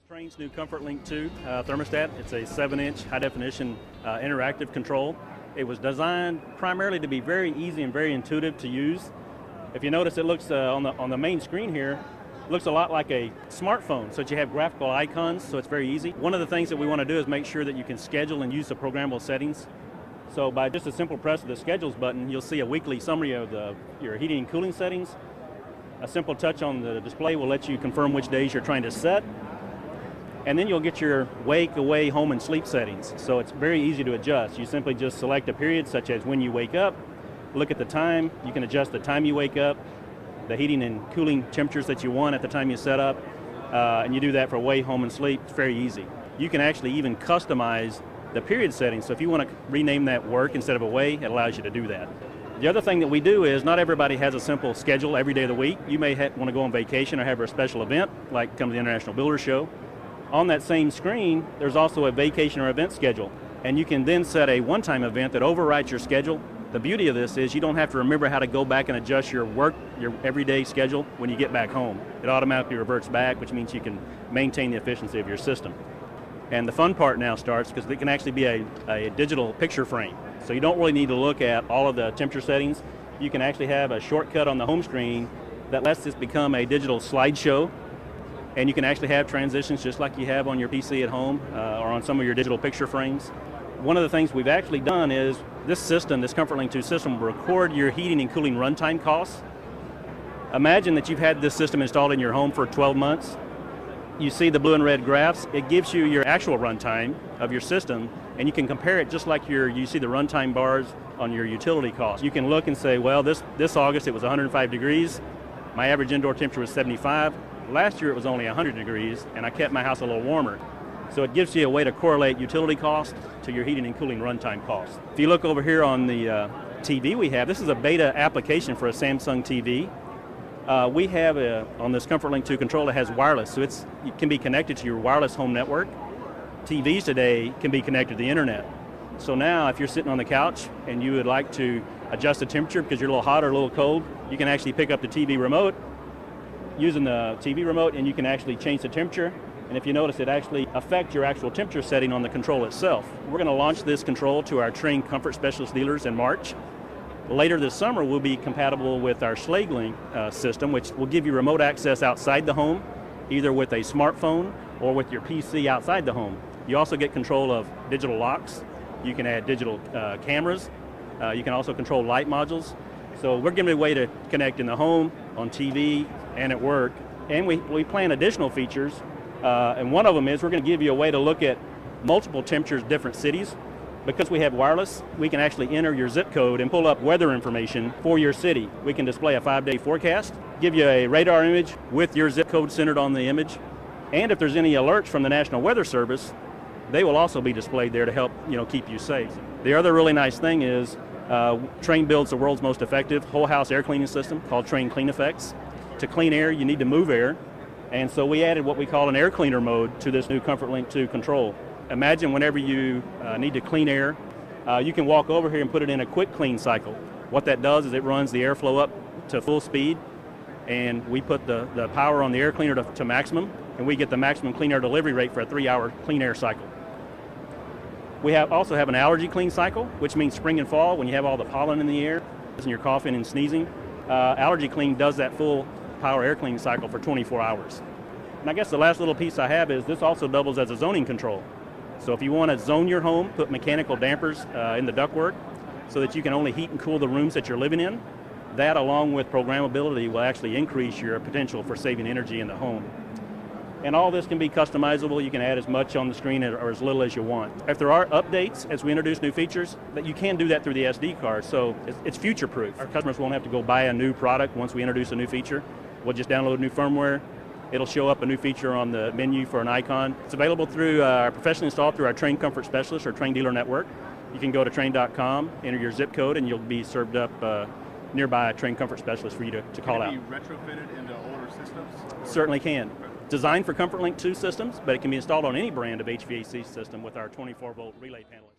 Trane's new ComfortLink 2 thermostat. It's a 7-inch high-definition interactive control. It was designed primarily to be very easy and very intuitive to use. If you notice, it looks on the main screen here, looks a lot like a smartphone, so that you have graphical icons, so it's very easy. One of the things that we want to do is make sure that you can schedule and use the programmable settings. So by just a simple press of the Schedules button, you'll see a weekly summary of your heating and cooling settings. A simple touch on the display will let you confirm which days you're trying to set. And then you'll get your wake, away, home, and sleep settings. So it's very easy to adjust. You simply just select a period, such as when you wake up, look at the time. You can adjust the time you wake up, the heating and cooling temperatures that you want at the time you set up, and you do that for away, home, and sleep. It's very easy. You can actually even customize the period settings. So if you want to rename that work instead of away, it allows you to do that. The other thing that we do is not everybody has a simple schedule every day of the week. You may want to go on vacation or have a special event, like come to the International Builder Show. On that same screen, there's also a vacation or event schedule, and you can then set a one-time event that overrides your schedule. The beauty of this is you don't have to remember how to go back and adjust your everyday schedule when you get back home. It automatically reverts back, which means you can maintain the efficiency of your system. And the fun part now starts because it can actually be a digital picture frame. So you don't really need to look at all of the temperature settings. You can actually have a shortcut on the home screen that lets this become a digital slideshow. And you can actually have transitions just like you have on your PC at home or on some of your digital picture frames. One of the things we've actually done is this system, this ComfortLink 2 system, will record your heating and cooling runtime costs. Imagine that you've had this system installed in your home for 12 months. You see the blue and red graphs. It gives you your actual runtime of your system, and you can compare it just like you see the runtime bars on your utility costs. You can look and say, well, this August it was 105 degrees. My average indoor temperature was 75. Last year it was only 100 degrees, and I kept my house a little warmer. So it gives you a way to correlate utility cost to your heating and cooling runtime cost. If you look over here on the TV we have, this is a beta application for a Samsung TV. We have on this ComfortLink 2 controller has wireless, so it can be connected to your wireless home network. TVs today can be connected to the internet. So now if you're sitting on the couch and you would like to adjust the temperature because you're a little hot or a little cold, you can actually pick up the TV remote using the TV remote, and you can actually change the temperature. And if you notice, it actually affects your actual temperature setting on the control itself. We're going to launch this control to our Trane Comfort Specialist dealers in March. Later this summer, we'll be compatible with our SchlageLink system, which will give you remote access outside the home, either with a smartphone or with your PC outside the home. You also get control of digital locks. You can add digital cameras. You can also control light modules. So we're giving a way to connect in the home, on TV, and at work. And we plan additional features, and one of them is we're going to give you a way to look at multiple temperatures, different cities. Because we have wireless, we can actually enter your zip code and pull up weather information for your city. We can display a 5-day forecast, give you a radar image with your zip code centered on the image, and if there's any alerts from the National Weather Service, they will also be displayed there to help keep you safe. The other really nice thing is Trane builds the world's most effective whole house air cleaning system called Trane Clean Effects. To clean air, you need to move air, and so we added what we call an air cleaner mode to this new ComfortLink 2 control. Imagine whenever you need to clean air, you can walk over here and put it in a quick clean cycle. What that does is it runs the airflow up to full speed, and we put the power on the air cleaner to maximum, and we get the maximum clean air delivery rate for a 3-hour clean air cycle. We also have an allergy clean cycle, which means spring and fall when you have all the pollen in the air and you're coughing and sneezing. Allergy Clean does that full power air cleaning cycle for 24 hours. And I guess the last little piece I have is this also doubles as a zoning control. So if you want to zone your home, put mechanical dampers in the ductwork so that you can only heat and cool the rooms that you're living in, that along with programmability will actually increase your potential for saving energy in the home. And all this can be customizable. You can add as much on the screen or as little as you want. If there are updates as we introduce new features, that you can do that through the SD card, so it's future-proof. Our customers won't have to go buy a new product once we introduce a new feature. We'll just download new firmware. It'll show up a new feature on the menu for an icon. It's available through professionally installed through our Trane Comfort Specialist or Trane Dealer Network. You can go to Trane.com, enter your zip code, and you'll be served up nearby a Trane Comfort Specialist for you to call out. Can it be retrofitted into older systems? Certainly can. Designed for ComfortLink 2 systems, but it can be installed on any brand of HVAC system with our 24-volt relay panel.